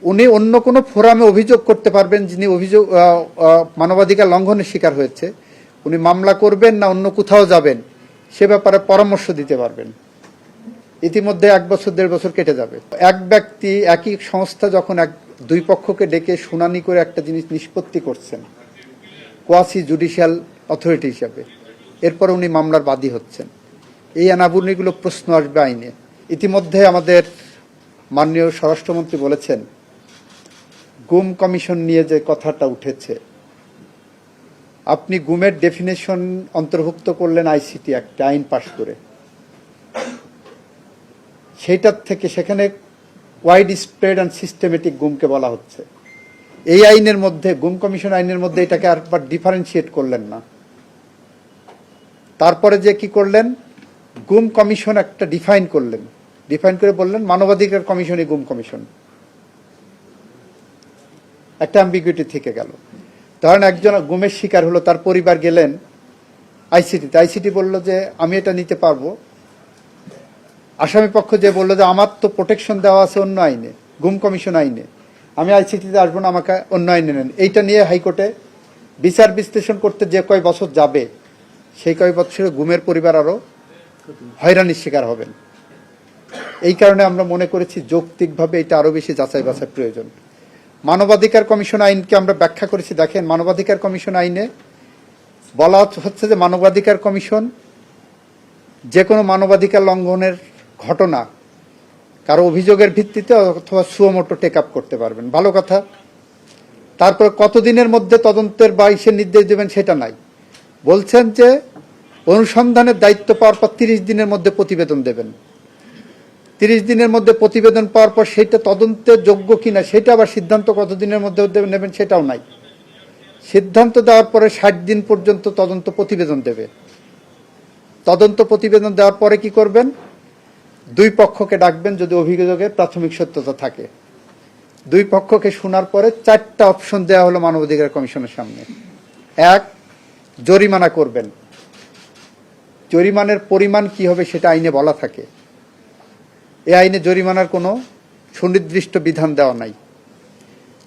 উনি অন্য কোনো ফোরামে অভিযোগ করতে পারবেন, যিনি অভিযোগ মানবাধিকার লঙ্ঘনের শিকার হয়েছে, উনি মামলা করবেন না অন্য কোথাও যাবেন সে ব্যাপারে পরামর্শ দিতে পারবেন। ইতিমধ্যে 1 বছর 1.5 বছর কেটে যাবে। এক ব্যক্তি একই সংস্থা যখন দুই পক্ষকে ডেকে শুনানি করে একটা জিনিস নিষ্পত্তি করছেন কোয়াসি জুডিশিয়াল অথরিটি হিসাবে, এরপর উনি মামলার বাদী হচ্ছেন, এই আনাবুনিগুলো প্রশ্ন আসবে আইনে। ইতিমধ্যে আমাদের মাননীয় স্বরাষ্ট্রমন্ত্রী বলেছেন, গুম কমিশন নিয়ে যে কথাটা উঠেছে, আপনি গুমের ডেফিনেশন অন্তর্ভুক্ত করলেন আইসিটি একটা আইন পাশ করে, সেইটার থেকে সেখানে ওয়াইড স্প্রেড অ্যান্ড সিস্টেমেটিক গুমকে বলা হচ্ছে। এই আইনের মধ্যে, গুম কমিশন আইনের মধ্যে এটাকে আরবার ডিফারেন্সিয়েট করলেন না। তারপরে যে কি করলেন, গুম কমিশন একটা ডিফাইন করলেন, ডিফাইন করে বললেন মানবাধিকার কমিশনই গুম কমিশন। একটা অ্যাম্বিগুইটি থেকে গেল। ধরেন একজন গুমের শিকার হলো, তার পরিবার গেলেন আইসিটিতে, আইসিটি বলল যে আমি এটা নিতে পারবো, আসামি পক্ষ যে বললো যে আমার তো প্রোটেকশন দেওয়া আছে অন্য আইনে, গুম কমিশন আইনে, আমি আইসিটিতে আসবো না, আমাকে অন্য আইনে নেন। এইটা নিয়ে হাইকোর্টে বিচার বিশ্লেষণ করতে যে কয় বছর যাবে, সেই কয় বছরে গুমের পরিবার আরো হয়রানির শিকার হবেন। এই কারণে আমরা মনে করেছি যৌক্তিকভাবে এটা আরো বেশি যাচাই বাছাই প্রয়োজন। মানবাধিকার কমিশন আইনকে আমরা ব্যাখ্যা করেছি। দেখেন, মানবাধিকার কমিশন আইনে বলা হচ্ছে যে মানবাধিকার কমিশন যে কোনো মানবাধিকার লঙ্ঘনের ঘটনা কারো অভিযোগের ভিত্তিতে অথবা সুমোটো টেক আপ করতে পারবেন, ভালো কথা। তারপর কতদিনের মধ্যে তদন্তের বা ইসের নির্দেশ দেবেন সেটা নাই, বলছেন যে অনুসন্ধানের দায়িত্ব পাওয়ার পর 30 দিনের মধ্যে প্রতিবেদন দেবেন। 30 দিনের মধ্যে প্রতিবেদন পাওয়ার পর সেটা তদন্তের যোগ্য কিনা সেটা আবার সিদ্ধান্ত কতদিনের মধ্যে নেবেন সেটাও নাই। সিদ্ধান্ত দেওয়ার পরে 60 দিন পর্যন্ত তদন্ত প্রতিবেদন দেবে। তদন্ত প্রতিবেদন দেওয়ার পরে কি করবেন, দুই পক্ষকে ডাকবেন যদি অভিযোগের প্রাথমিক সত্যতা থাকে। দুই পক্ষকে শোনার পরে 4টা অপশন দেওয়া হলো মানবাধিকার কমিশনের সামনে। 1, জরিমানা করবেন, জরিমানার পরিমাণ কি হবে সেটা আইনে বলা থাকে। এই আইনে জরিমানার কোনো সুনির্দিষ্ট বিধান দেওয়া নাই।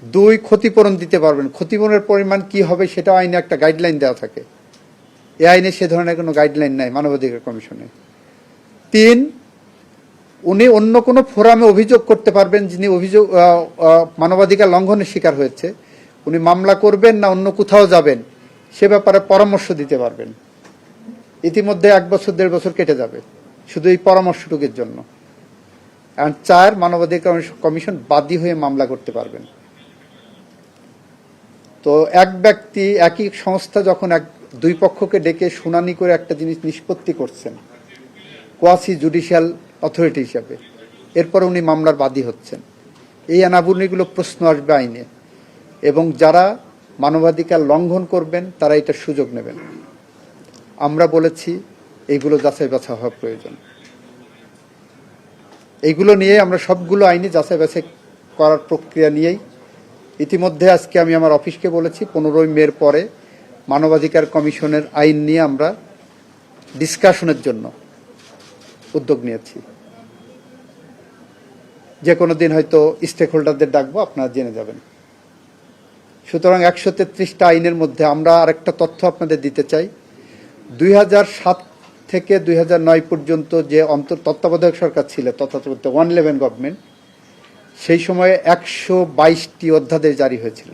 2, ক্ষতিপূরণ দিতে পারবেন, ক্ষতিপূরণের পরিমাণ কি হবে সেটা আইনে একটা গাইডলাইন দেওয়া থাকে। এই আইনে সে ধরনের কোনো গাইডলাইন নাই মানবাধিকার কমিশনে। 3, উনি অন্য কোনো ফোরামে অভিযোগ করতে পারবেন, যিনি অভিযোগ মানবাধিকার লঙ্ঘনের শিকার হয়েছে, উনি মামলা করবেন না অন্য কোথাও যাবেন সে ব্যাপারে পরামর্শ দিতে পারবেন। ইতিমধ্যে 1 বছর 1.5 বছর কেটে যাবে শুধু এই পরামর্শটুকুর জন্য। 4, মানবাধিকার কমিশন বাদী হয়ে মামলা করতে পারবেন। তো এক ব্যক্তি একই সংস্থা যখন দুই পক্ষকে ডেকে শুনানি করে একটা জিনিস নিষ্পত্তি করছেন কোয়াসি জুডিশিয়াল অথরিটি হিসাবে, এরপর উনি মামলার বাদী হচ্ছেন, এই আনাবুনিগুলো প্রশ্ন আসবে আইনে। এবং যারা মানবাধিকার লঙ্ঘন করবেন তারা এটার সুযোগ নেবেন। আমরা বলেছি এইগুলো যাচাই বাছাই হওয়া প্রয়োজন। এইগুলো নিয়ে আমরা সবগুলো আইনে যাচাই বাছাই করার প্রক্রিয়া নিয়েই ইতিমধ্যে আজকে আমি আমার অফিসকে বলেছি 15 মের পরে মানবাধিকার কমিশনের আইন নিয়ে আমরা ডিসকাশনের জন্য উদ্যোগ নিয়েছি। যে কোনো দিন হয়তো স্টেক হোল্ডারদের ডাকবো, আপনারা জেনে যাবেন। সুতরাং 133টা আইনের মধ্যে আমরা আরেকটা তথ্য আপনাদের দিতে চাই। 2007 থেকে 2009 পর্যন্ত যে তত্ত্বাবধায়ক সরকার ছিল, তথাকথিত 111 গভর্নমেন্ট, সেই সময়ে 122টি অধ্যাদেশ জারি হয়েছিল।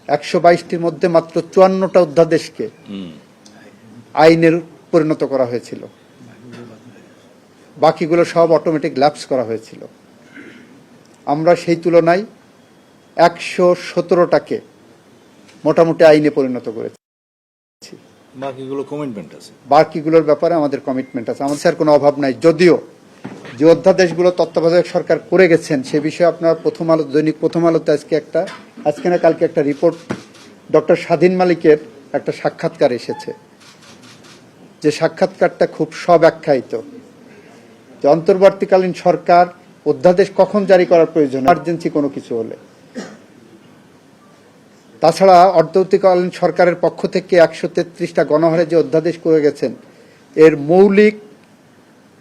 122টির মধ্যে মাত্র 54টা অধ্যাদেশকে আইনের পরিণত করা হয়েছিল, বাকিগুলো সব অটোমেটিক ল্যাপস করা হয়েছিল। আমরা সেই তুলনায় 117টাকে মোটামুটি আইনে পরিণত করেছি। বাকিগুলোর ব্যাপারে আমাদের কমিটমেন্ট আছে, আমাদের কোনো অভাব নাই। যদিও যে অধ্যাদেশগুলো তত্ত্বাবধায়ক সরকার করে গেছেন সে বিষয়ে আপনার দৈনিক প্রথম আলোতে আজকে না কালকে একটা রিপোর্ট ডক্টর স্বাধীন মালিকের একটা সাক্ষাৎকার এসেছে, যে সাক্ষাৎকারটা খুব স্বব্যাখ্যায়িত, যে অন্তর্বর্তীকালীন সরকার অধ্যাদেশ কখন জারি করার প্রয়োজন, ইমার্জেন্সি কোনো কিছু হলে। তাছাড়া অন্তর্বর্তীকালীন সরকারের পক্ষ থেকে 133টা গণহারে যে অধ্যাদেশ করে গেছেন এর মৌলিক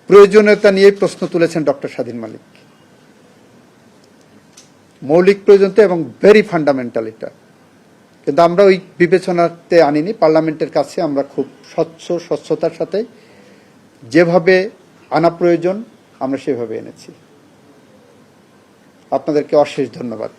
প্রয়োজনীয়তা নিয়ে প্রশ্ন তুলেছেন ডক্টর স্বাধীন মালিক। মৌলিক প্রয়োজন এবং ভেরি ফান্ডামেন্টাল এটা, কিন্তু আমরা ওই বিবেচনাতে আনিনি। পার্লামেন্টের কাছে আমরা খুব স্বচ্ছতার সাথে যেভাবে আনা প্রয়োজন আমরা সেভাবে এনেছি। আপনাদেরকে অশেষ ধন্যবাদ।